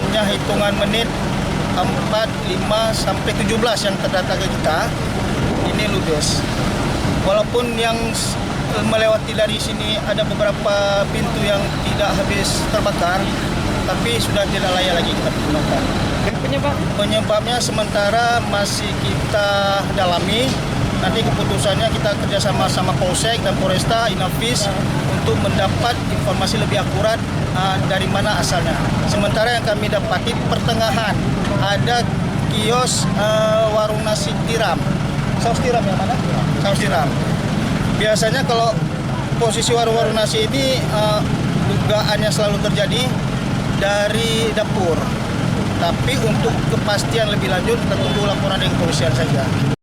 Punya hitungan menit 4, 5, sampai 17 yang terdata ke kita, ini ludes. Walaupun yang melewati dari sini ada beberapa pintu yang tidak habis terbakar, tapi sudah tidak layak lagi kita gunakan. Penyebabnya sementara masih kita dalami. Nanti keputusannya kita kerjasama sama Polsek dan Polresta, Inafis untuk mendapat informasi lebih akurat dari mana asalnya. Sementara yang kami dapati pertengahan ada kios warung nasi tiram. Saus tiram yang mana? Saus tiram. Biasanya kalau posisi warung-warung nasi ini dugaannya selalu terjadi dari dapur. Tapi untuk kepastian lebih lanjut kita tunggu laporan dari kepolisian saja.